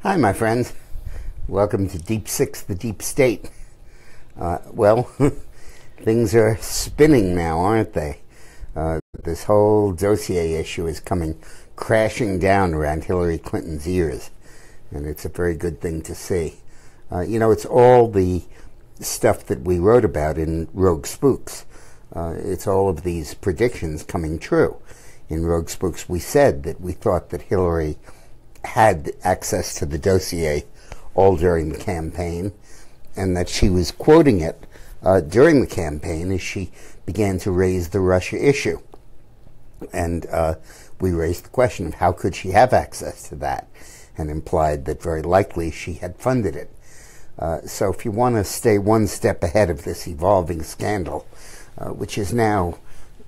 Hi, my friends. Welcome to Deep Six, the Deep State. Well, things are spinning now, aren't they? This whole dossier issue is coming crashing down around Hillary Clinton's ears, and it's a very good thing to see. It's all the stuff that we wrote about in Rogue Spooks. It's all of these predictions coming true. In Rogue Spooks, we said that we thought that Hillary had access to the dossier all during the campaign, and that she was quoting it during the campaign as she began to raise the Russia issue. And we raised the question of how could she have access to that, and implied that very likely she had funded it. So if you want to stay one step ahead of this evolving scandal, which is now,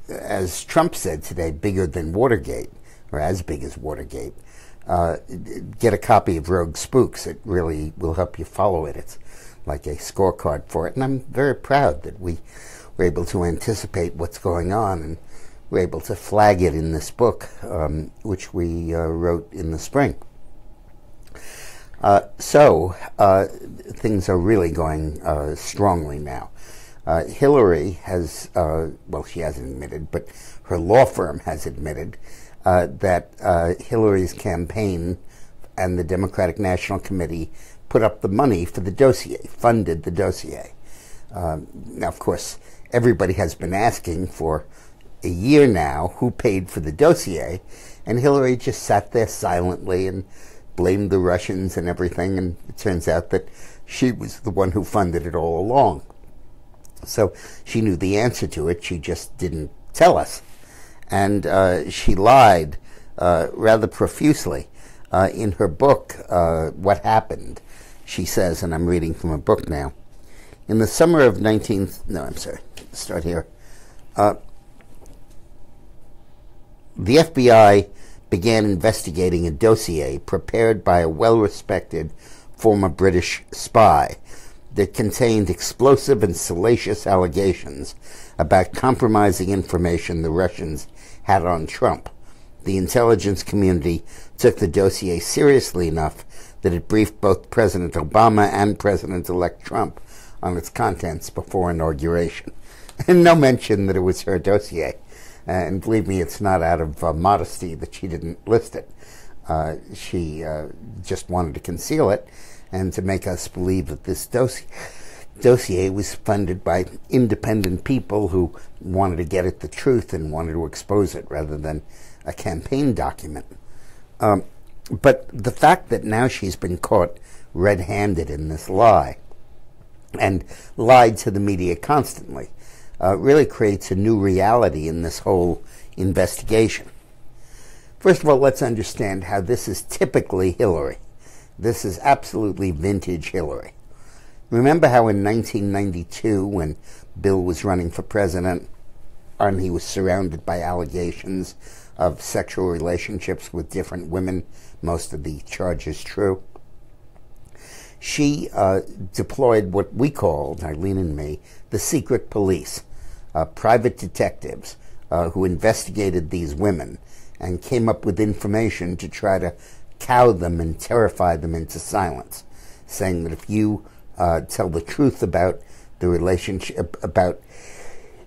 as Trump said today, bigger than Watergate, or as big as Watergate, get a copy of Rogue Spooks. It really will help you follow it. It's like a scorecard for it. And I'm very proud that we were able to anticipate what's going on, and we're able to flag it in this book, which we wrote in the spring. So things are really going strongly now. Hillary has, well, she hasn't admitted, but her law firm has admitted that Hillary's campaign and the Democratic National Committee put up the money for the dossier, funded the dossier. Now, of course, everybody has been asking for a year now who paid for the dossier, and Hillary just sat there silently and blamed the Russians and everything, and it turns out that she was the one who funded it all along. So she knew the answer to it, she just didn't tell us. And she lied rather profusely. In her book, What Happened, she says, and I'm reading from a book now, in the summer of start here. The FBI began investigating a dossier prepared by a well-respected former British spy that contained explosive and salacious allegations about compromising information the Russians had on Trump. The intelligence community took the dossier seriously enough that it briefed both President Obama and President-elect Trump on its contents before inauguration. And no mention that it was her dossier. And believe me, it's not out of modesty that she didn't list it. She just wanted to conceal it and to make us believe that this dossier was funded by independent people who wanted to get at the truth and wanted to expose it rather than a campaign document. But the fact that now she's been caught red-handed in this lie and lied to the media constantly really creates a new reality in this whole investigation. First of all, let's understand how this is typically Hillary. This is absolutely vintage Hillary. Remember how in 1992, when Bill was running for president, and he was surrounded by allegations of sexual relationships with different women, most of the charges true, she deployed what we called, Eileen and me, the secret police, private detectives who investigated these women and came up with information to try to cow them and terrify them into silence, saying that if you tell the truth about the relationship, about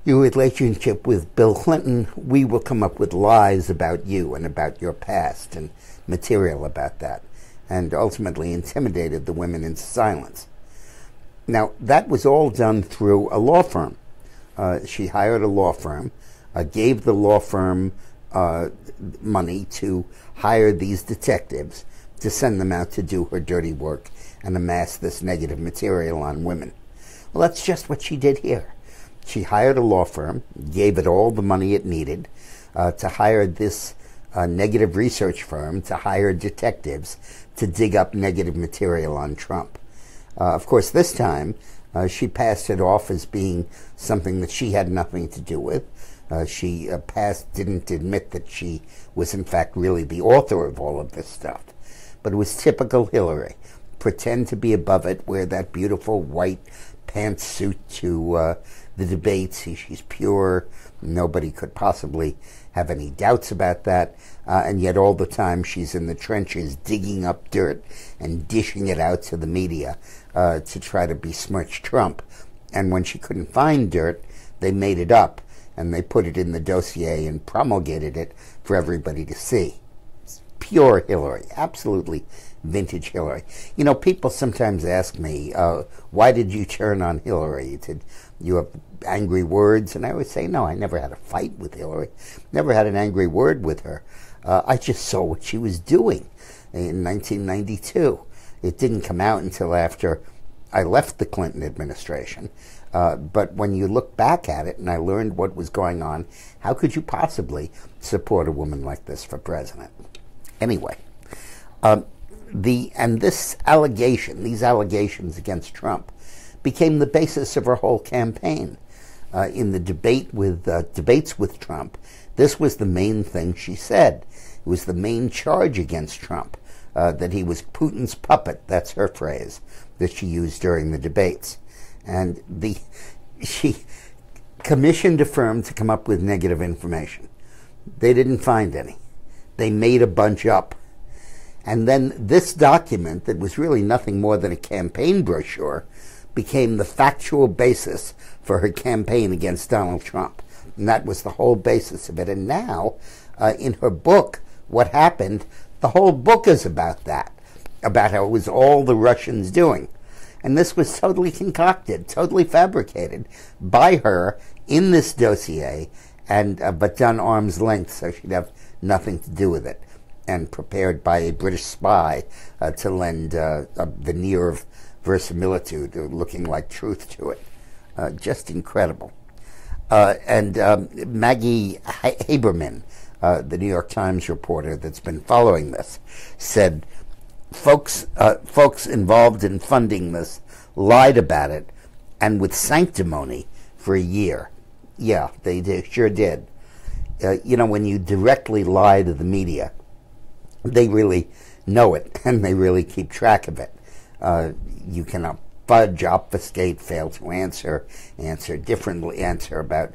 your relationship with Bill Clinton, we will come up with lies about you and about your past and material about that, and ultimately intimidated the women into silence. Now, that was all done through a law firm. She hired a law firm, gave the law firm money to hire these detectives to send them out to do her dirty work and amass this negative material on women. Well, that's just what she did here. She hired a law firm, gave it all the money it needed to hire this negative research firm to hire detectives to dig up negative material on Trump. Of course, this time she passed it off as being something that she had nothing to do with. She didn't admit that she was in fact really the author of all of this stuff. But it was typical Hillary. Pretend to be above it, wear that beautiful white pantsuit to the debates. She's pure, Nobody could possibly have any doubts about that, and yet all the time she's in the trenches digging up dirt and dishing it out to the media to try to besmirch Trump. And when she couldn't find dirt, they made it up, and they put it in the dossier and promulgated it for everybody to see. It's pure Hillary, absolutely vintage Hillary. You know, people sometimes ask me, why did you turn on Hillary? Did you have angry words? And I always say, no, I never had a fight with Hillary. Never had an angry word with her. I just saw what she was doing in 1992. It didn't come out until after I left the Clinton administration. But when you look back at it and I learned what was going on, how could you possibly support a woman like this for president? Anyway, these allegations against Trump became the basis of her whole campaign. In the debates with Trump, this was the main thing she said. It was the main charge against Trump, that he was Putin's puppet. That's her phrase that she used during the debates. And she commissioned a firm to come up with negative information. They didn't find any. They made a bunch up. And then this document, that was really nothing more than a campaign brochure, became the factual basis for her campaign against Donald Trump. And that was the whole basis of it. And now, in her book, What Happened, the whole book is about that, about how it was all the Russians doing. And this was totally concocted, totally fabricated by her in this dossier, and but done arm's length, so she'd have nothing to do with it, and prepared by a British spy to lend a veneer of verisimilitude, looking like truth to it. Just incredible. And Maggie Haberman, the New York Times reporter that's been following this, said folks involved in funding this lied about it, and with sanctimony, for a year. Yeah, they sure did. You know, when you directly lie to the media, they really know it, and they really keep track of it. You can fudge, obfuscate, fail to answer differently, answer about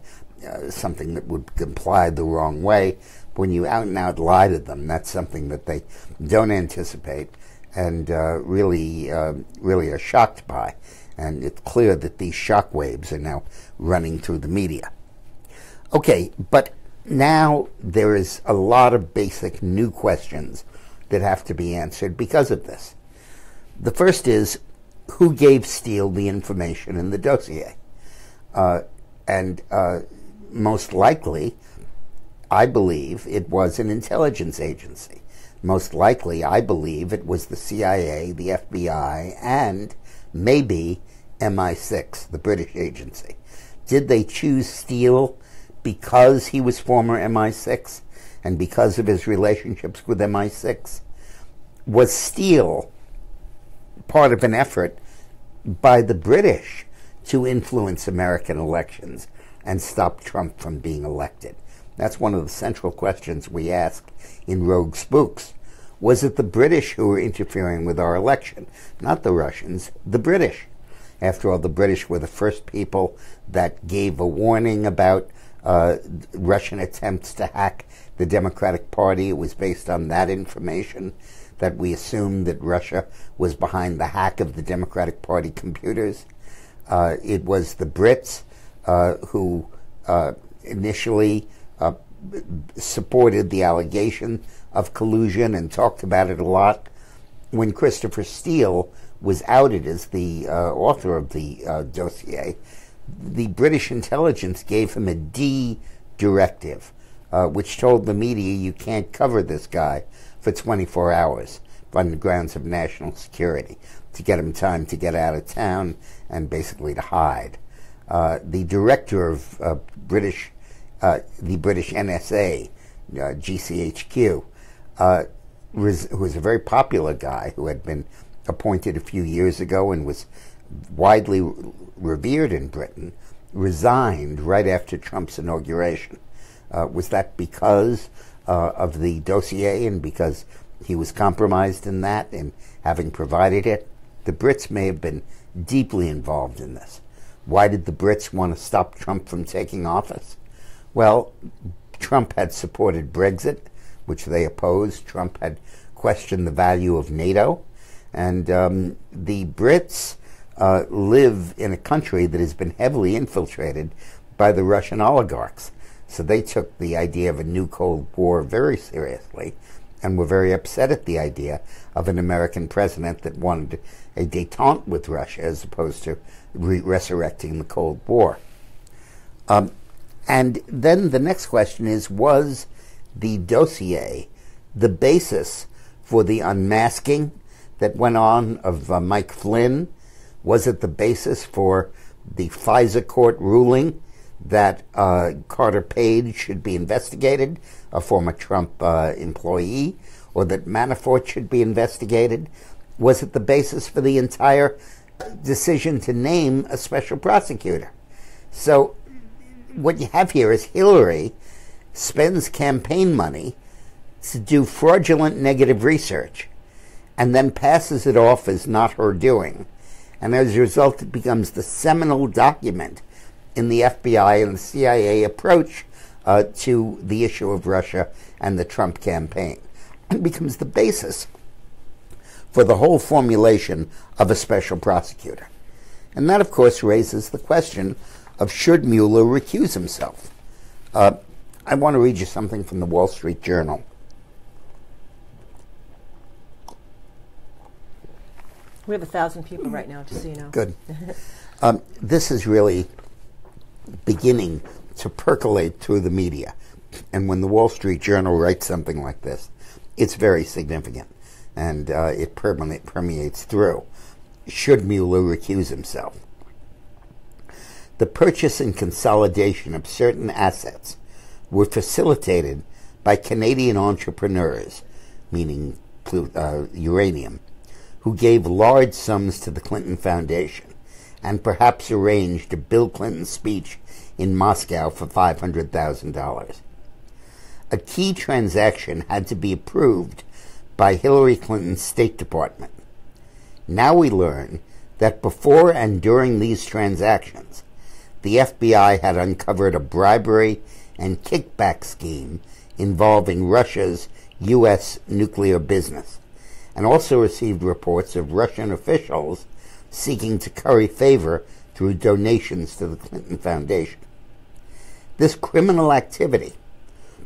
something that would imply the wrong way. When you out and out lie to them, that's something that they don't anticipate and really are shocked by. And it's clear that these shock waves are now running through the media. Okay, but now there is a lot of basic new questions that have to be answered because of this. The first is, who gave Steele the information in the dossier? Most likely, I believe it was an intelligence agency. Most likely, I believe it was the CIA, the FBI, and maybe MI6, the British agency. Did they choose Steele because he was former MI6 and because of his relationships with MI6? Was Steele part of an effort by the British to influence American elections and stop Trump from being elected? That's one of the central questions we ask in Rogue Spooks. Was it the British who were interfering with our election? Not the Russians, the British. After all, the British were the first people that gave a warning about Russian attempts to hack the Democratic Party. It was based on that information that we assumed that Russia was behind the hack of the Democratic Party computers. It was the Brits who initially supported the allegation of collusion and talked about it a lot. When Christopher Steele was outed as the author of the dossier, the British intelligence gave him a D directive, which told the media you can't cover this guy for 24 hours on the grounds of national security, to get him time to get out of town and basically to hide. The director of the British NSA, GCHQ, who was a very popular guy who had been appointed a few years ago and was widely revered in Britain, resigned right after Trump's inauguration. Was that because of the dossier and because he was compromised in that and having provided it? The Brits may have been deeply involved in this. Why did the Brits want to stop Trump from taking office? Well, Trump had supported Brexit, which they opposed. Trump had questioned the value of NATO. And the Brits live in a country that has been heavily infiltrated by the Russian oligarchs. So they took the idea of a new Cold War very seriously and were very upset at the idea of an American president that wanted a détente with Russia as opposed to resurrecting the Cold War. And then the next question is, was the dossier the basis for the unmasking that went on of Mike Flynn? Was it the basis for the FISA court ruling that Carter Page should be investigated, a former Trump employee, or that Manafort should be investigated? Was it the basis for the entire decision to name a special prosecutor? So what you have here is Hillary spends campaign money to do fraudulent negative research and then passes it off as not her doing. And as a result, it becomes the seminal document in the FBI and the CIA approach to the issue of Russia and the Trump campaign. It becomes the basis for the whole formulation of a special prosecutor. And that, of course, raises the question of should Mueller recuse himself. I want to read you something from the Wall Street Journal. We have 1,000 people right now, just so you know. Good. This is really beginning to percolate through the media. And when the Wall Street Journal writes something like this, it's very significant. And it permeates through. Should Mueller recuse himself? The purchase and consolidation of certain assets were facilitated by Canadian entrepreneurs, meaning Uranium, who gave large sums to the Clinton Foundation and perhaps arranged a Bill Clinton speech in Moscow for $500,000. A key transaction had to be approved by Hillary Clinton's State Department. Now we learn that before and during these transactions, the FBI had uncovered a bribery and kickback scheme involving Russia's U.S. nuclear business, and also received reports of Russian officials seeking to curry favor through donations to the Clinton Foundation. This criminal activity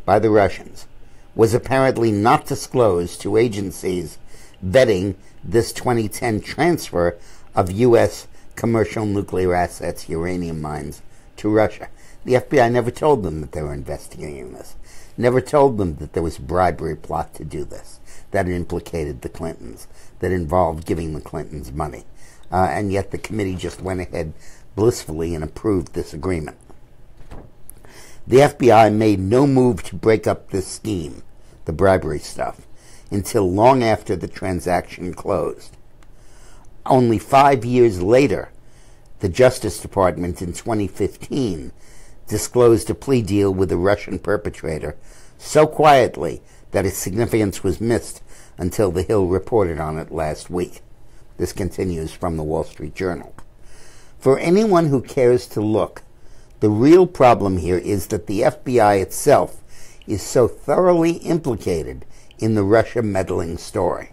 by the Russians was apparently not disclosed to agencies vetting this 2010 transfer of U.S. commercial nuclear assets, uranium mines, to Russia. The FBI never told them that they were investigating this, never told them that there was a bribery plot to do this, that it implicated the Clintons, that involved giving the Clintons money. And yet the committee just went ahead blissfully and approved this agreement. The FBI made no move to break up this scheme, the bribery stuff, until long after the transaction closed. Only 5 years later, the Justice Department in 2015 disclosed a plea deal with a Russian perpetrator so quietly that its significance was missed until The Hill reported on it last week. This continues from the Wall Street Journal. For anyone who cares to look, the real problem here is that the FBI itself is so thoroughly implicated in the Russia meddling story,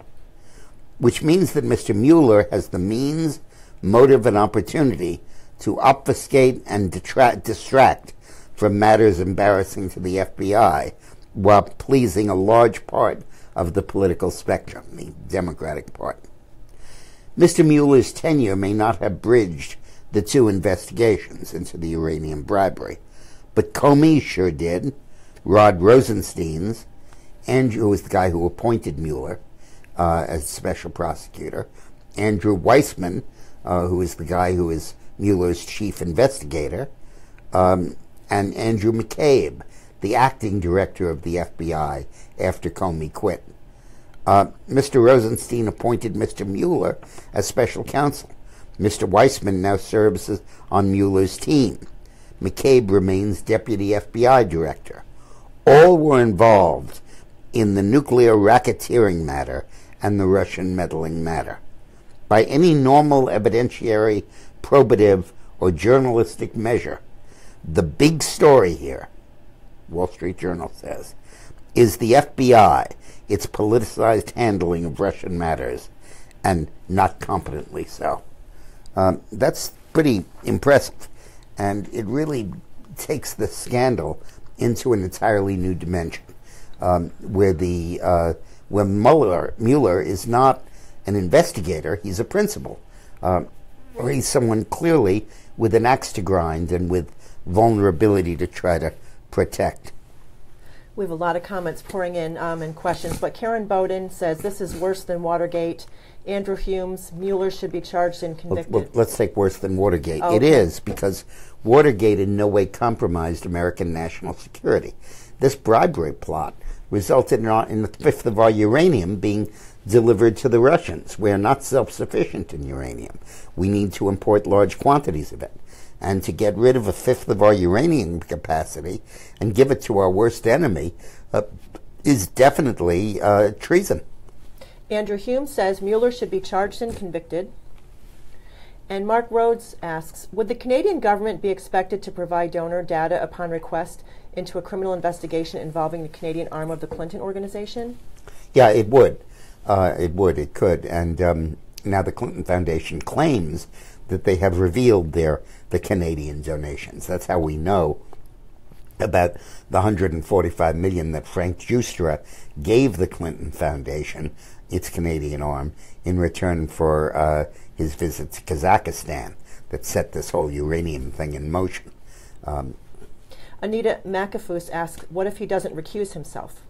which means that Mr. Mueller has the means, motive, and opportunity to obfuscate and distract from matters embarrassing to the FBI while pleasing a large part of the political spectrum, the Democratic part. Mr. Mueller's tenure may not have bridged the two investigations into the uranium bribery, but Comey's sure did, Rod Rosenstein's, Andrew was the guy who appointed Mueller as special prosecutor, Andrew Weissman, who is the guy who is Mueller's chief investigator, and Andrew McCabe, the acting director of the FBI after Comey quit. Mr. Rosenstein appointed Mr. Mueller as special counsel. Mr. Weissman now serves on Mueller's team. McCabe remains deputy FBI director. All were involved in the nuclear racketeering matter and the Russian meddling matter. By any normal evidentiary, probative, or journalistic measure, the big story here Wall Street Journal says, is the FBI, its politicized handling of Russian matters, and not competently so. That's pretty impressive, and it really takes the scandal into an entirely new dimension, where Mueller is not an investigator; he's a principal, or he's someone clearly with an axe to grind and with vulnerability to try to protect. We have a lot of comments pouring in and questions, but Karen Bowden says this is worse than Watergate. Andrew Humes, Mueller should be charged and convicted. Well, let's take worse than Watergate. Oh, it okay. is, because Watergate in no way compromised American national security. This bribery plot resulted in the fifth of our uranium being delivered to the Russians. We are not self-sufficient in uranium. We need to import large quantities of it. And to get rid of a fifth of our uranium capacity and give it to our worst enemy is definitely treason. Andrew Hume says Mueller should be charged and convicted. And Mark Rhodes asks, would the Canadian government be expected to provide donor data upon request into a criminal investigation involving the Canadian arm of the Clinton organization? Yeah, it would. It could. And now the Clinton Foundation claims that they have revealed the Canadian donations. That's how we know about the $145 million that Frank Giustra gave the Clinton Foundation, its Canadian arm, in return for his visit to Kazakhstan that set this whole uranium thing in motion. Anita McAfoos asks, what if he doesn't recuse himself?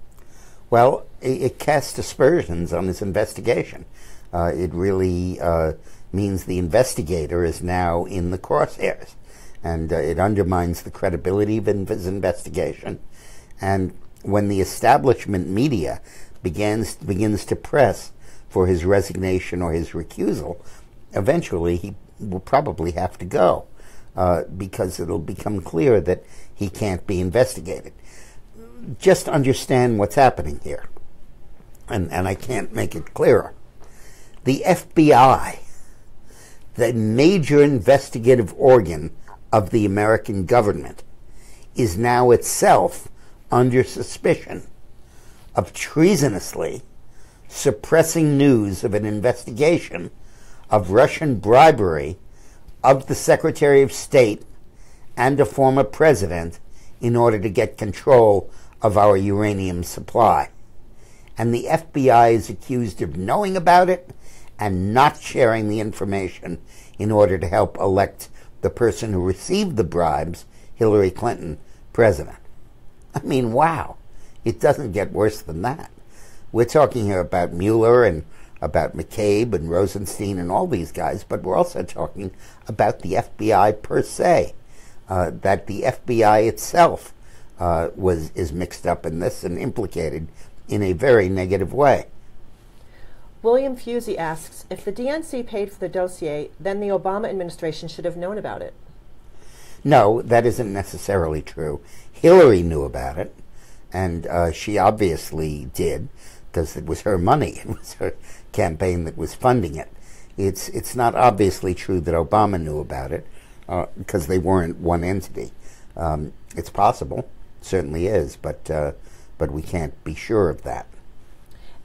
Well, it casts aspersions on his investigation. It really means the investigator is now in the crosshairs, and it undermines the credibility of his investigation. And when the establishment media begins to press for his resignation or his recusal, eventually he will probably have to go, because it'll become clear that he can't be investigated. Just understand what's happening here, and I can't make it clearer. The FBI, the major investigative organ of the American government, is now itself under suspicion of treasonously suppressing news of an investigation of Russian bribery of the Secretary of State and a former president in order to get control of our uranium supply. And the FBI is accused of knowing about it and not sharing the information in order to help elect the person who received the bribes, Hillary Clinton, president. I mean, wow. It doesn't get worse than that. We're talking here about Mueller and about McCabe and Rosenstein and all these guys, but we're also talking about the FBI per se, that the FBI itself is mixed up in this and implicated in a very negative way. William Fusey asks, if the DNC paid for the dossier, then the Obama administration should have known about it. No, that isn't necessarily true. Hillary knew about it, and she obviously did, because it was her money. It was her campaign that was funding it. It's not obviously true that Obama knew about it, because they weren't one entity. It's possible, certainly is, but we can't be sure of that.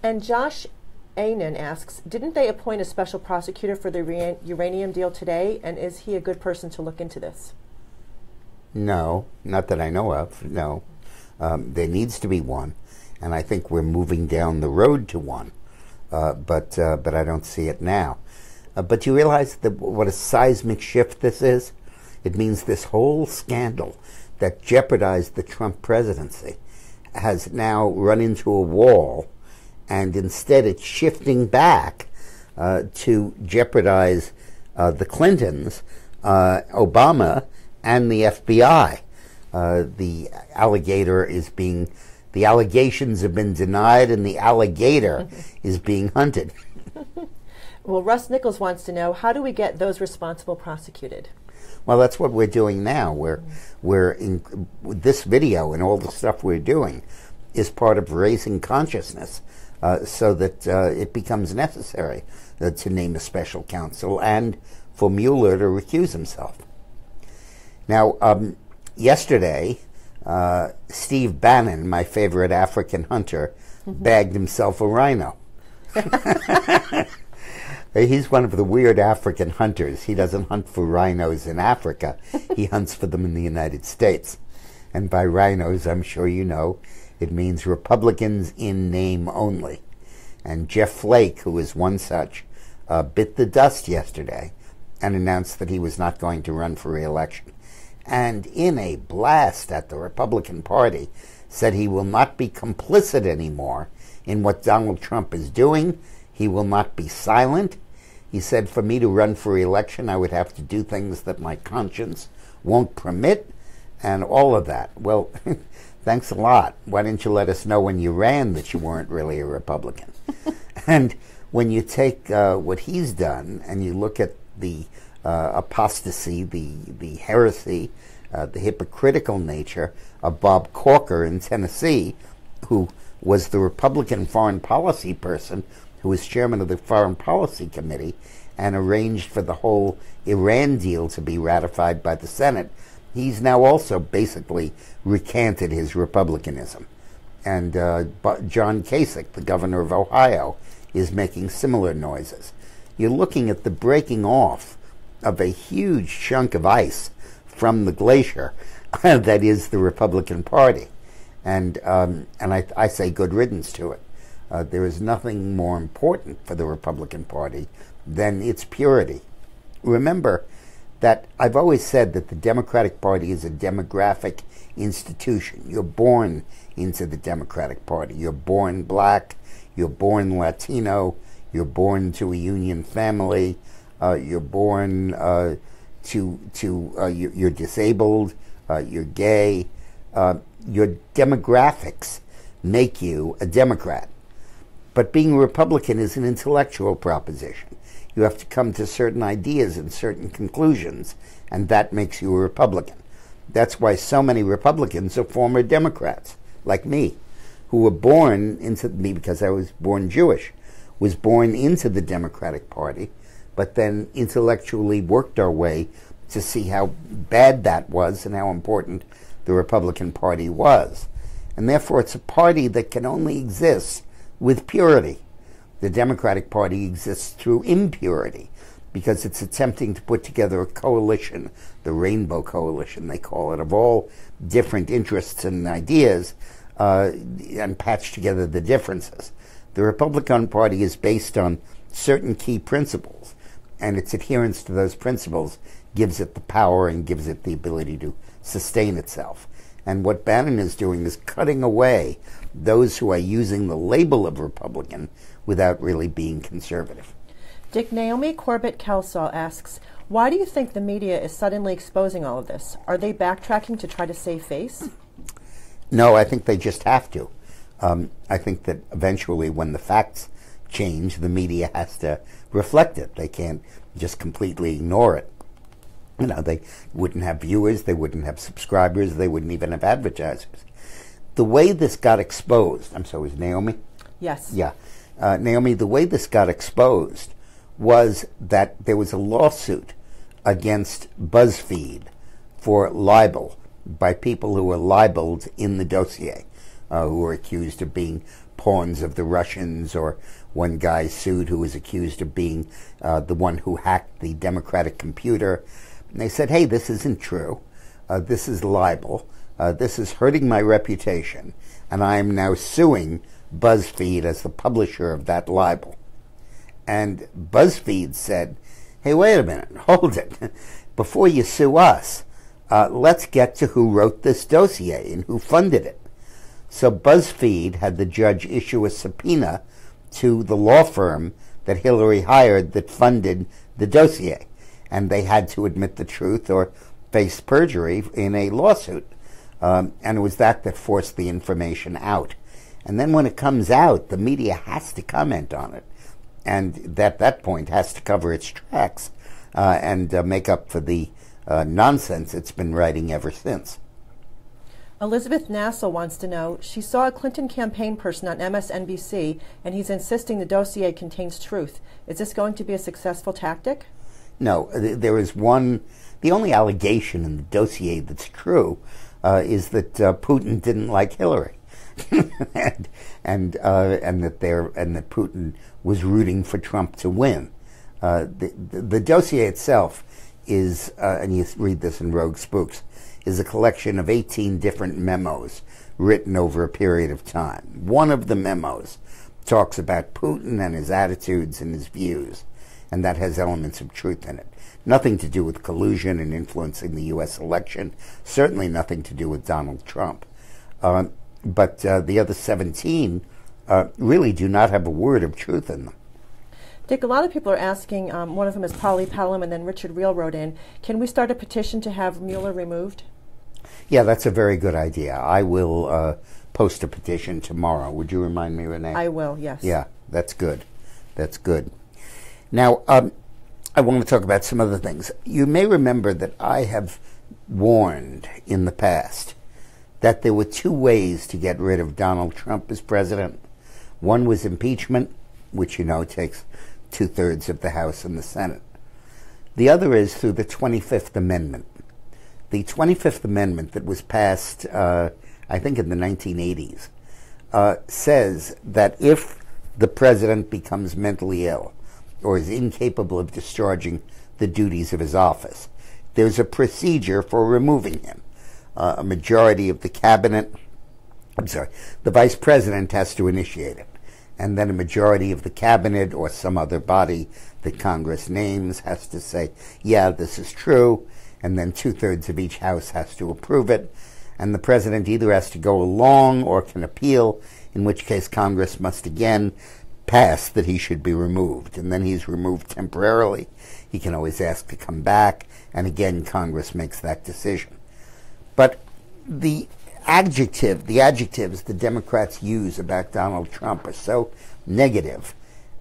And Josh Anan asks, didn't they appoint a special prosecutor for the uranium deal today, and is he a good person to look into this? No, not that I know of, no. There needs to be one, and I think we're moving down the road to one, but I don't see it now. But you realize what a seismic shift this is? It means this whole scandal that jeopardized the Trump presidency has now run into a wall, and instead it's shifting back to jeopardize the Clintons, Obama, and the FBI. The allegations have been denied, and the alligator is being hunted. Well, Russ Nichols wants to know, how do we get those responsible prosecuted? Well, that's what we're doing now. We're in this video, and all the stuff we're doing is part of raising consciousness, so that it becomes necessary to name a special counsel and for Mueller to recuse himself. Now, yesterday, Steve Bannon, my favorite African hunter, bagged himself a rhino. He's one of the weird African hunters. He doesn't hunt for rhinos in Africa. He hunts for them in the United States. And by rhinos, I'm sure you know, it means Republicans in name only. And Jeff Flake, who is one such, bit the dust yesterday and announced that he was not going to run for re-election. And in a blast at the Republican Party, said he will not be complicit anymore in what Donald Trump is doing. He will not be silent. He said, for me to run for re-election, I would have to do things that my conscience won't permit, and all of that. Well, thanks a lot. Why didn't you let us know when you ran that you weren't really a Republican? And when you take what he's done and you look at the apostasy, the heresy, the hypocritical nature of Bob Corker in Tennessee, who was the Republican foreign policy person who was chairman of the Foreign Policy Committee and arranged for the whole Iran deal to be ratified by the Senate, he's now also basically recanted his republicanism. And John Kasich, the governor of Ohio, is making similar noises. You're looking at the breaking off of a huge chunk of ice from the glacier that is the Republican Party. And I say good riddance to it. There is nothing more important for the Republican Party than its purity. Remember that I've always said that the Democratic Party is a demographic institution. You're born into the Democratic Party. You're born black, you're born Latino, you're born to a union family, you're born you're disabled, you're gay. Your demographics make you a Democrat. But being a Republican is an intellectual proposition. You have to come to certain ideas and certain conclusions, and that makes you a Republican. That's why so many Republicans are former Democrats, like me, who were born into me because I was born Jewish, was born into the Democratic Party, but then intellectually worked our way to see how bad that was and how important the Republican Party was. And therefore it's a party that can only exist with purity. The Democratic Party exists through impurity because it's attempting to put together a coalition, the Rainbow Coalition they call it, of all different interests and ideas and patch together the differences. The Republican Party is based on certain key principles, and its adherence to those principles gives it the power and gives it the ability to sustain itself. And what Bannon is doing is cutting away those who are using the label of Republican without really being conservative. Dick, Naomi Corbett-Kelsall asks, why do you think the media is suddenly exposing all of this? Are they backtracking to try to save face? No, I think they just have to. I think that eventually when the facts change, the media has to reflect it. They can't just completely ignore it. You know, they wouldn't have viewers, they wouldn't have subscribers, they wouldn't even have advertisers. The way this got exposed, I'm sorry, was Naomi? Yes. Yeah. Naomi, the way this got exposed was that there was a lawsuit against BuzzFeed for libel by people who were libeled in the dossier, who were accused of being pawns of the Russians, or one guy sued who was accused of being the one who hacked the Democratic computer. And they said, hey, this isn't true. This is libel. This is hurting my reputation, and I am now suing BuzzFeed as the publisher of that libel. And BuzzFeed said, hey, wait a minute, hold it. Before you sue us, let's get to who wrote this dossier and who funded it. So BuzzFeed had the judge issue a subpoena to the law firm that Hillary hired that funded the dossier. And they had to admit the truth or face perjury in a lawsuit. And it was that forced the information out. And then when it comes out, the media has to comment on it. And at that point has to cover its tracks and make up for the nonsense it's been writing ever since. Elizabeth Nassel wants to know, she saw a Clinton campaign person on MSNBC, and he's insisting the dossier contains truth. Is this going to be a successful tactic? No, there is one. The only allegation in the dossier that's true is that Putin didn't like Hillary, and that Putin was rooting for Trump to win. The dossier itself is, and you read this in Rogue Spooks, is a collection of 18 different memos written over a period of time. One of the memos talks about Putin and his attitudes and his views, and that has elements of truth in it. Nothing to do with collusion and influencing the U.S. election, certainly nothing to do with Donald Trump. But the other 17 really do not have a word of truth in them. Dick, a lot of people are asking, one of them is Polly Pelham, and then Richard Reel wrote in, can we start a petition to have Mueller removed? Yeah, that's a very good idea. I will post a petition tomorrow. Would you remind me, Renee? I will, yes. Yeah, that's good. That's good. Now, I want to talk about some other things. You may remember that I have warned in the past that there were two ways to get rid of Donald Trump as president. One was impeachment, which, you know, takes 2/3 of the House and the Senate. The other is through the 25th Amendment. The 25th Amendment that was passed, I think in the 1980s, says that if the president becomes mentally ill or is incapable of discharging the duties of his office, there's a procedure for removing him. A majority of the cabinet, the vice president has to initiate it. And then a majority of the cabinet or some other body that Congress names has to say, yeah, this is true. And then 2/3 of each house has to approve it. And the president either has to go along or can appeal, in which case Congress must again pass that he should be removed. And then he's removed temporarily. He can always ask to come back. And again, Congress makes that decision. But the adjectives the Democrats use about Donald Trump are so negative.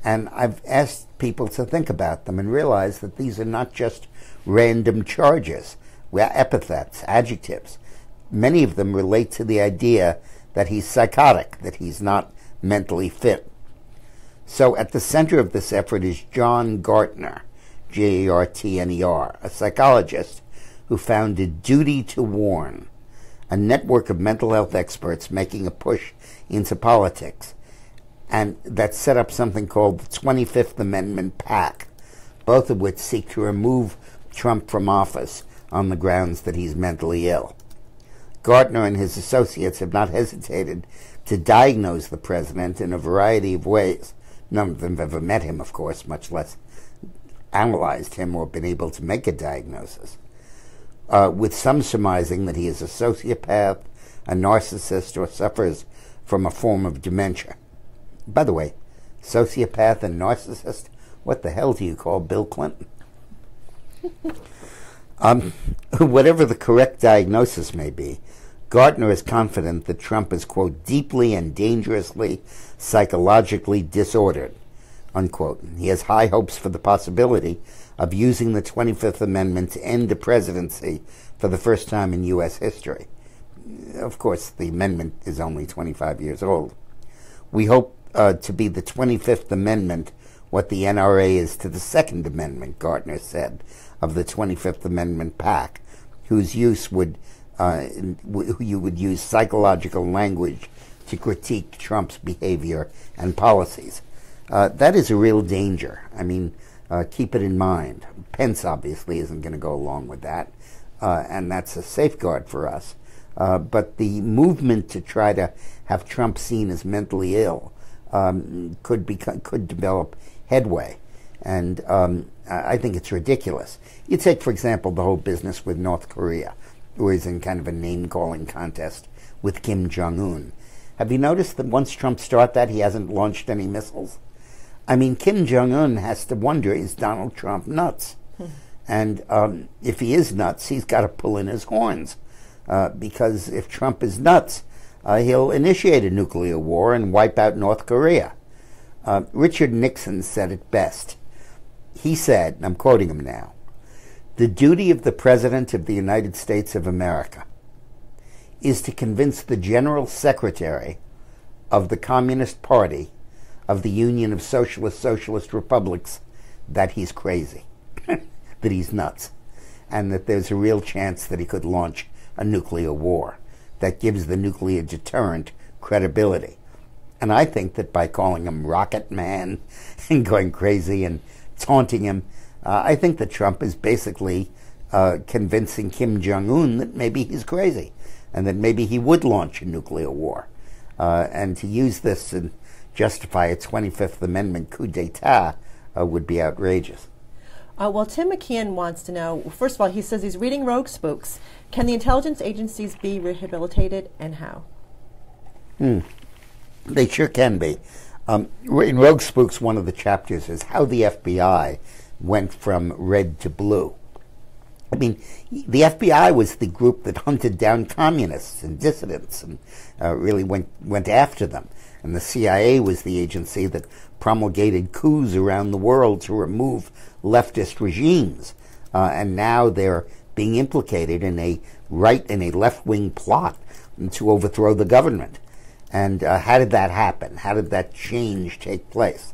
And I've asked people to think about them and realize that these are not just random charges, epithets, adjectives. Many of them relate to the idea that he's psychotic, that he's not mentally fit. So at the center of this effort is John Gartner, Gartner, a psychologist who founded Duty to Warn, a network of mental health experts making a push into politics, and that set up something called the 25th Amendment PAC, both of which seek to remove Trump from office on the grounds that he's mentally ill. Gartner and his associates have not hesitated to diagnose the president in a variety of ways. None of them have ever met him, of course, much less analyzed him or been able to make a diagnosis, with some surmising that he is a sociopath, a narcissist, or suffers from a form of dementia. By the way, sociopath and narcissist, what the hell do you call Bill Clinton? Whatever the correct diagnosis may be, Gartner is confident that Trump is, quote, deeply and dangerously psychologically disordered, unquote. He has high hopes for the possibility of using the 25th Amendment to end a presidency for the first time in U.S. history. Of course, the amendment is only 25 years old. We hope to be the 25th Amendment what the NRA is to the Second Amendment, Gartner said, of the 25th Amendment PAC, whose use would you would use psychological language to critique Trump's behavior and policies. That is a real danger. I mean, keep it in mind. Pence obviously isn't going to go along with that, and that's a safeguard for us. But the movement to try to have Trump seen as mentally ill could develop headway, and I think it's ridiculous. You take, for example, the whole business with North Korea, who is in kind of a name-calling contest with Kim Jong-un. Have you noticed that once Trump started that, he hasn't launched any missiles? I mean, Kim Jong-un has to wonder, is Donald Trump nuts? And if he is nuts, he's got to pull in his horns. Because if Trump is nuts, he'll initiate a nuclear war and wipe out North Korea. Richard Nixon said it best. He said, and I'm quoting him now, "The duty of the President of the United States of America is to convince the General Secretary of the Communist Party of the Union of Socialist Republics that he's crazy, that he's nuts, and that there's a real chance that he could launch a nuclear war, that gives the nuclear deterrent credibility. And I think that by calling him Rocket Man and going crazy and taunting him, I think that Trump is basically convincing Kim Jong-un that maybe he's crazy and that maybe he would launch a nuclear war. And to use this and justify a 25th Amendment coup d'etat would be outrageous. Well, Tim McKeon wants to know, first of all, he says he's reading Rogue Spooks. Can the intelligence agencies be rehabilitated, and how? They sure can be. In Rogue Spooks, one of the chapters is how the FBI went from red to blue. I mean, the FBI was the group that hunted down communists and dissidents and really went after them. And the CIA was the agency that promulgated coups around the world to remove leftist regimes. And now they're being implicated in a left-wing plot to overthrow the government. And how did that happen? How did that change take place?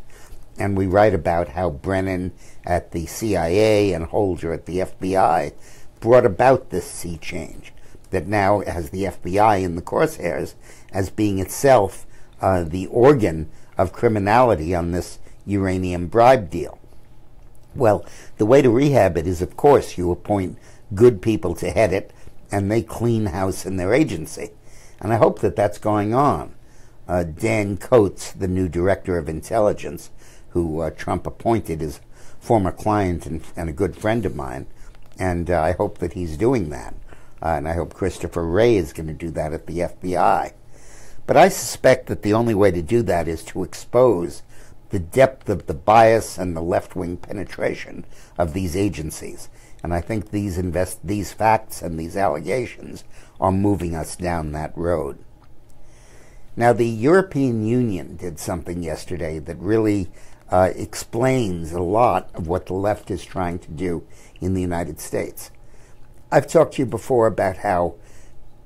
And we write about how Brennan at the CIA and Holder at the FBI brought about this sea change that now has the FBI in the crosshairs as being itself the organ of criminality on this uranium bribe deal. Well, the way to rehab it is, of course, you appoint good people to head it, and they clean house in their agency. And I hope that that's going on. Dan Coates, the new director of intelligence, who Trump appointed, is a former client and a good friend of mine, and I hope that he's doing that. And I hope Christopher Wray is going to do that at the FBI. But I suspect that the only way to do that is to expose the depth of the bias and the left-wing penetration of these agencies. And I think these facts and these allegations are moving us down that road. Now, the European Union did something yesterday that really explains a lot of what the left is trying to do in the United States. I've talked to you before about how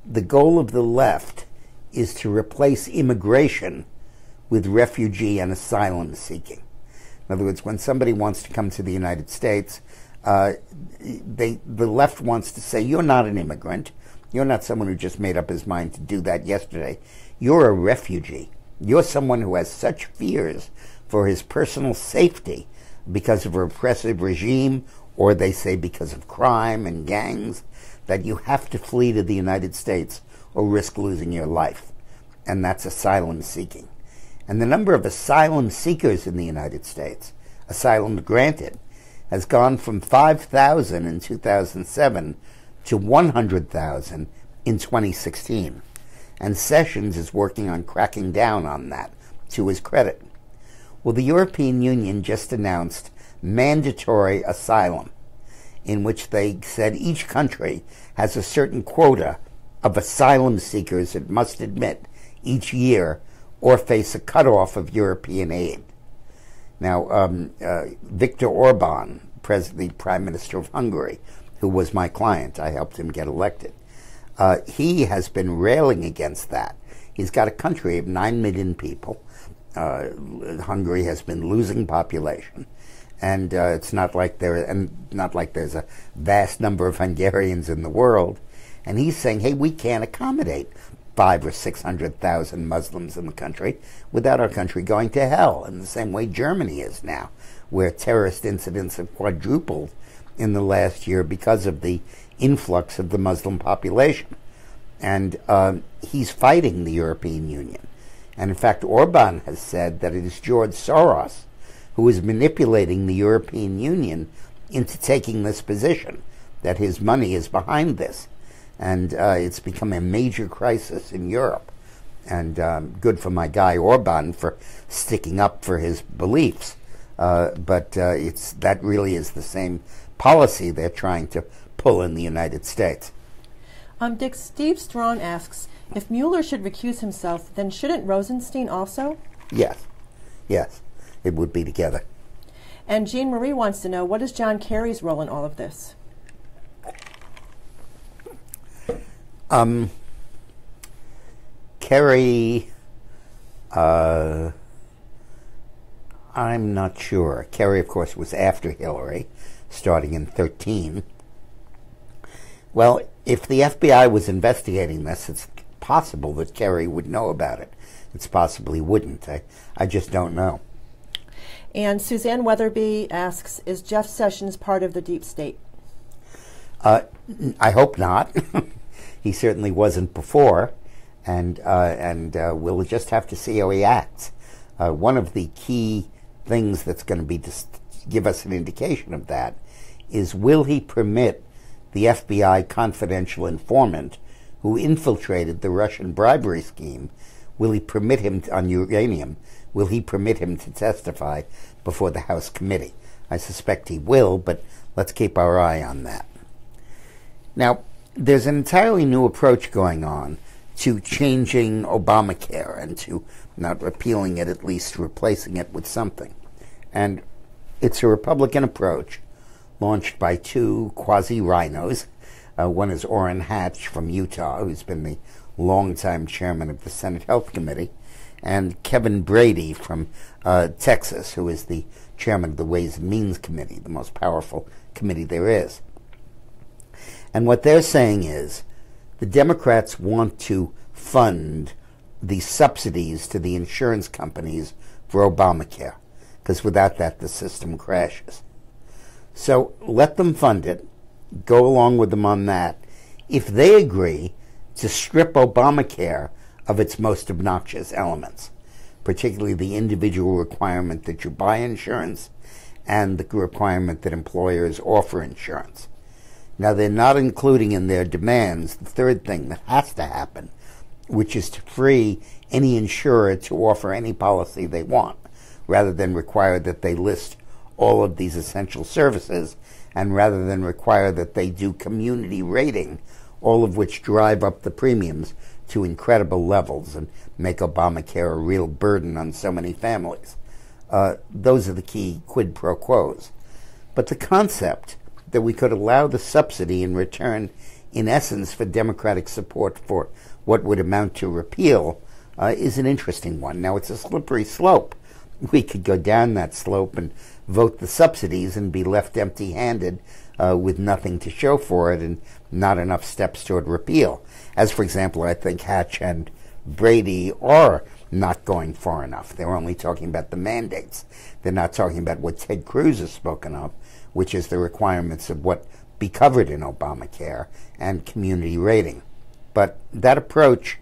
the goal of the left is to replace immigration with refugee and asylum seeking. In other words, when somebody wants to come to the United States, the left wants to say, you're not an immigrant. You're not someone who just made up his mind to do that yesterday. You're a refugee. You're someone who has such fears for his personal safety because of a repressive regime, or they say because of crime and gangs, that you have to flee to the United States or risk losing your life. And that's asylum seeking. And the number of asylum seekers in the United States, asylum granted, has gone from 5,000 in 2007 to 100,000 in 2016. And Sessions is working on cracking down on that, to his credit. Well, the European Union just announced mandatory asylum, in which they said each country has a certain quota of asylum seekers it must admit each year or face a cutoff of European aid. Now, Viktor Orban, the Prime Minister of Hungary, who was my client, I helped him get elected, he has been railing against that. He's got a country of 9 million people. Hungary has been losing population, and it's not like there's a vast number of Hungarians in the world. And he's saying, hey, we can't accommodate 500,000 or 600,000 Muslims in the country without our country going to hell, in the same way Germany is now, where terrorist incidents have quadrupled in the last year because of the influx of the Muslim population. And he's fighting the European Union. And in fact, Orban has said that it is George Soros who is manipulating the European Union into taking this position, that his money is behind this. And it's become a major crisis in Europe. And good for my guy Orban for sticking up for his beliefs. But that really is the same policy they're trying to pull in the United States. Dick, Steve Strawn asks, if Mueller should recuse himself, then shouldn't Rosenstein also? Yes. It would be together. And Jean Marie wants to know, what is John Kerry's role in all of this? Kerry, I'm not sure. Kerry, of course, was after Hillary, starting in 2013. Well, if the FBI was investigating this, it's possible that Kerry would know about it. It's possible he wouldn't. I just don't know. And Suzanne Weatherby asks, is Jeff Sessions part of the deep state? I hope not. He certainly wasn't before, and we'll just have to see how he acts. One of the key things that's going to be give us an indication of that is, will he permit the FBI confidential informant who infiltrated the Russian bribery scheme, will he permit him on uranium, will he permit him to testify before the House committee? I suspect he will, but let's keep our eye on that. Now, there's an entirely new approach going on to changing Obamacare and to not repealing it, at least replacing it with something. And it's a Republican approach launched by two quasi-rhinos. One is Orrin Hatch from Utah, who's been the longtime chairman of the Senate Health Committee, and Kevin Brady from Texas, who is the chairman of the Ways and Means Committee, the most powerful committee there is. And what they're saying is the Democrats want to fund the subsidies to the insurance companies for Obamacare, because without that the system crashes. So let them fund it, go along with them on that. If they agree to strip Obamacare of its most obnoxious elements, particularly the individual requirement that you buy insurance and the requirement that employers offer insurance. Now, they're not including in their demands the third thing that has to happen, which is to free any insurer to offer any policy they want, rather than require that they list all of these essential services, and rather than require that they do community rating, all of which drive up the premiums to incredible levels and make Obamacare a real burden on so many families. Those are the key quid pro quos. But the concept that we could allow the subsidy in return, in essence, for Democratic support for what would amount to repeal, is an interesting one. Now, it's a slippery slope. We could go down that slope and vote the subsidies and be left empty-handed with nothing to show for it and not enough steps toward repeal. As, for example, I think Hatch and Brady are not going far enough. They're only talking about the mandates. They're not talking about what Ted Cruz has spoken of, which is the requirements of what be covered in Obamacare and community rating. But that approach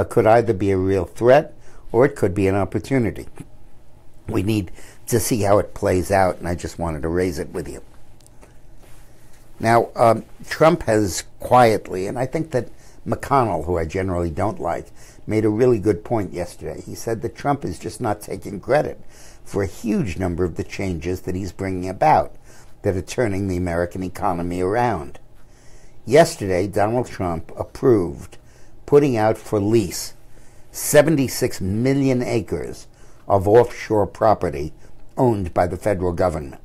could either be a real threat or it could be an opportunity. We need to see how it plays out, and I just wanted to raise it with you. Now, Trump has quietly, and I think that McConnell, who I generally don't like, made a really good point yesterday. He said that Trump is just not taking credit for a huge number of the changes that he's bringing about that are turning the American economy around. Yesterday, Donald Trump approved putting out for lease 76 million acres of offshore property owned by the federal government.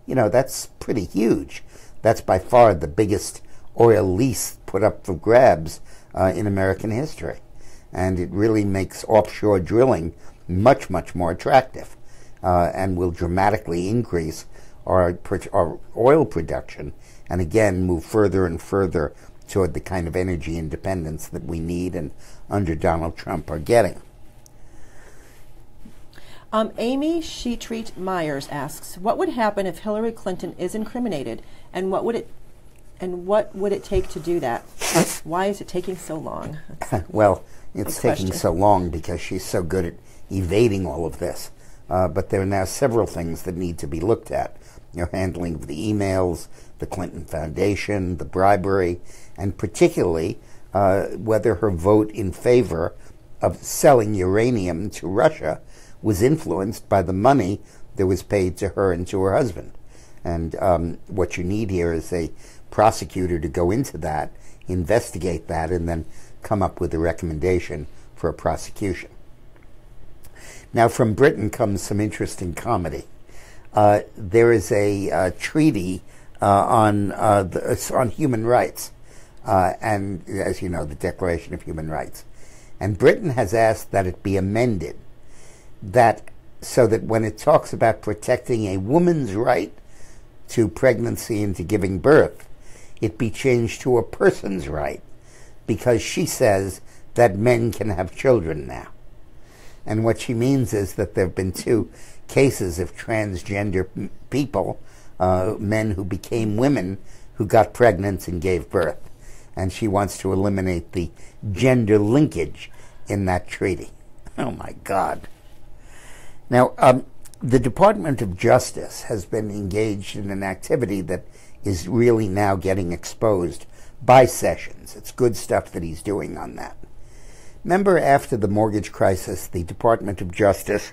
You know, that's pretty huge. That's by far the biggest oil lease put up for grabs in American history. And it really makes offshore drilling much, much more attractive and will dramatically increase our oil production and, again, move further and further toward the kind of energy independence that we need and under Donald Trump are getting. Amy Sheetreat Myers asks, what would happen if Hillary Clinton is incriminated, and what would it take to do that? Why is it taking so long? Well, it's taking so long because she's so good at evading all of this. But there are now several things that need to be looked at. Your handling of the emails, the Clinton Foundation, the bribery, and particularly whether her vote in favor of selling uranium to Russia was influenced by the money that was paid to her and to her husband. And what you need here is a prosecutor to go into that, investigate that, and then come up with a recommendation for a prosecution. Now, from Britain comes some interesting comedy. There is a treaty on human rights, and as you know, the Declaration of Human Rights. And Britain has asked that it be amended, so that when it talks about protecting a woman's right to pregnancy and to giving birth, it be changed to a person's right, because she says that men can have children now. And what she means is that there have been 2 cases of transgender people, men who became women who got pregnant and gave birth. And she wants to eliminate the gender linkage in that treaty. Oh, my God. Now, the Department of Justice has been engaged in an activity that is really now getting exposed by Sessions. It's good stuff that he's doing on that. Remember, after the mortgage crisis, the Department of Justice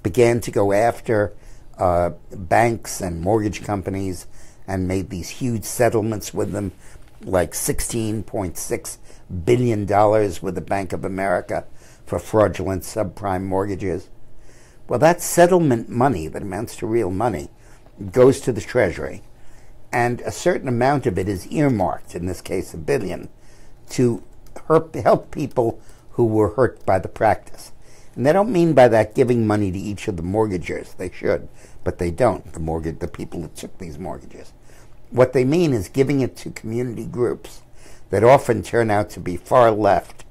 began to go after banks and mortgage companies and made these huge settlements with them, like $16.6 billion with the Bank of America for fraudulent subprime mortgages. Well, that settlement money that amounts to real money goes to the Treasury, and a certain amount of it is earmarked, in this case $1 billion, to help people who were hurt by the practice. And they don't mean by that giving money to each of the mortgagors. They should, but they don't, the people that took these mortgages. What they mean is giving it to community groups that often turn out to be far left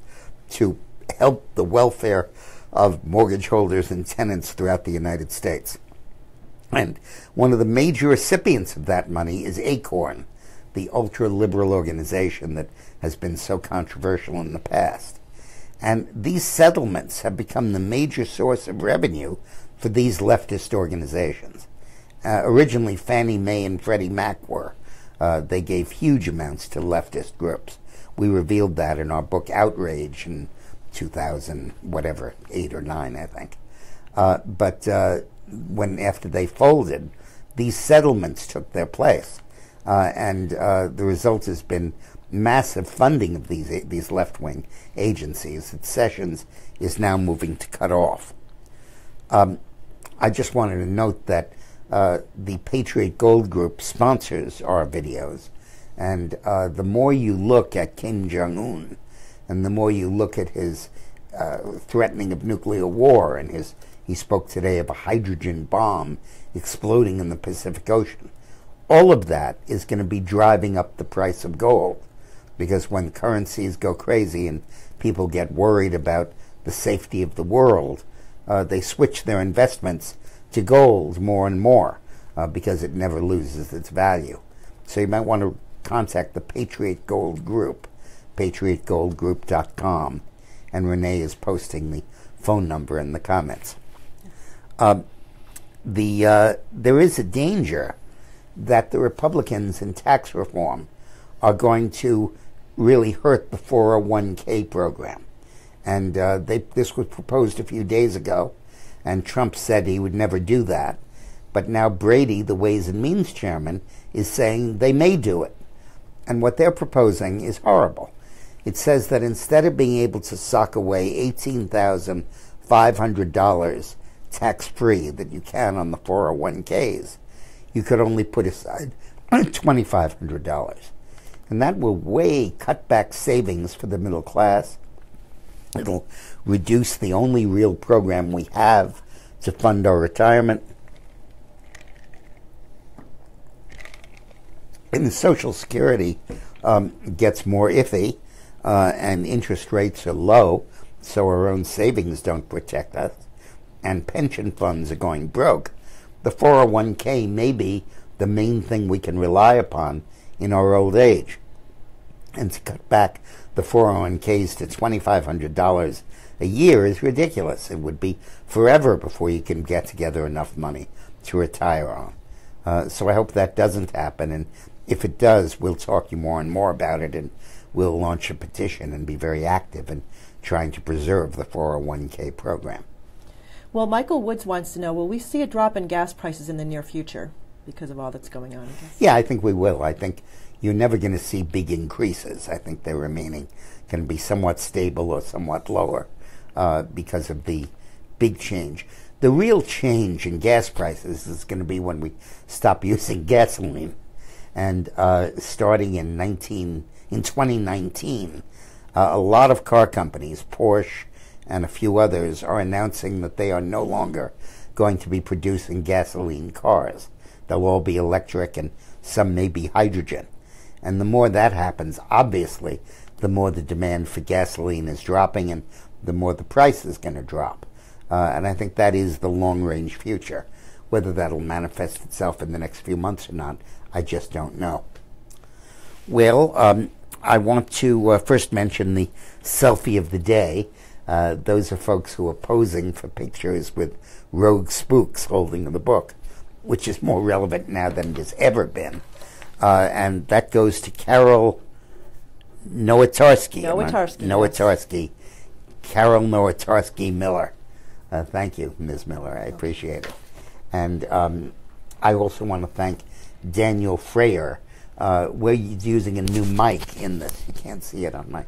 to help the welfare of mortgage holders and tenants throughout the United States. And one of the major recipients of that money is ACORN, the ultra-liberal organization that has been so controversial in the past. And these settlements have become the major source of revenue for these leftist organizations. Originally, Fannie Mae and Freddie Mac were. They gave huge amounts to leftist groups. We revealed that in our book Outrage in 2000, whatever, 8 or 9, I think. But after they folded, these settlements took their place. And the result has been massive funding of these left-wing agencies that Sessions is now moving to cut off. I just wanted to note that the Patriot Gold Group sponsors our videos, and the more you look at Kim Jong-un, and the more you look at his threatening of nuclear war, and he spoke today of a hydrogen bomb exploding in the Pacific Ocean, all of that is going to be driving up the price of gold, because when currencies go crazy and people get worried about the safety of the world, they switch their investments to gold more and more because it never loses its value. So you might want to contact the Patriot Gold Group, patriotgoldgroup.com, and Renee is posting the phone number in the comments. There is a danger that the Republicans in tax reform are going to really hurt the 401k program. And this was proposed a few days ago, and Trump said he would never do that. But now Brady, the Ways and Means chairman, is saying they may do it. And what they're proposing is horrible. It says that instead of being able to sock away $18,500 tax-free that you can on the 401ks, you could only put aside $2,500. And that will way cut back savings for the middle class. It'll reduce the only real program we have to fund our retirement. And the Social Security gets more iffy, and interest rates are low, so our own savings don't protect us, and pension funds are going broke. The 401k may be the main thing we can rely upon in our old age. And to cut back the 401ks to $2,500 a year is ridiculous. It would be forever before you can get together enough money to retire on. So I hope that doesn't happen, and if it does, we'll talk you more and more about it, and we'll launch a petition and be very active in trying to preserve the 401k program. Well, Michael Woods wants to know, will we see a drop in gas prices in the near future because of all that's going on, I guess? Yeah, I think we will. I think you're never going to see big increases. I think they're remaining going to be somewhat stable or somewhat lower because of the big change. The real change in gas prices is going to be when we stop using gasoline. And starting in 2019, a lot of car companies, Porsche and a few others, are announcing that they are no longer going to be producing gasoline cars. They'll all be electric, and some may be hydrogen. And the more that happens, obviously, the more the demand for gasoline is dropping and the more the price is going to drop. And I think that is the long-range future. Whether that'll manifest itself in the next few months or not, I just don't know. Well, I want to first mention the selfie of the day. Those are folks who are posing for pictures with rogue spooks holding the book, which is more relevant now than it has ever been. And that goes to Carol Nowatarski. Nowatarski. Carol Nowatarski Miller. Thank you, Ms. Miller. I appreciate it. And I also want to thank Daniel Freyer. We're using a new mic in this. You can't see it on my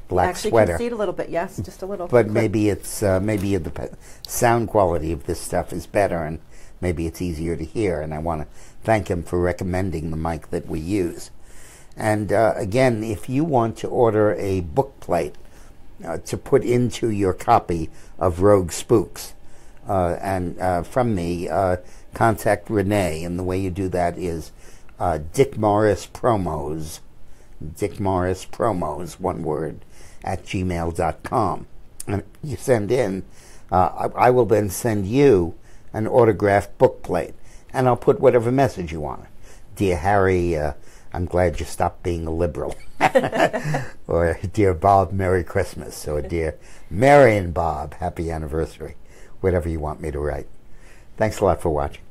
black sweater. You can see it a little bit, yes, just a little. But maybe it's maybe the sound quality of this stuff is better, and maybe it's easier to hear. And I want to thank him for recommending the mic that we use. And again, if you want to order a book plate to put into your copy of Rogue Spooks, and from me, contact Renee, and the way you do that is Dick Morris Promos, one word, @gmail.com. And you send in, I will then send you an autographed book plate, and I'll put whatever message you want. Dear Harry, I'm glad you stopped being a liberal. Or Dear Bob, Merry Christmas. Or Dear Mary and Bob, Happy Anniversary. Whatever you want me to write. Thanks a lot for watching.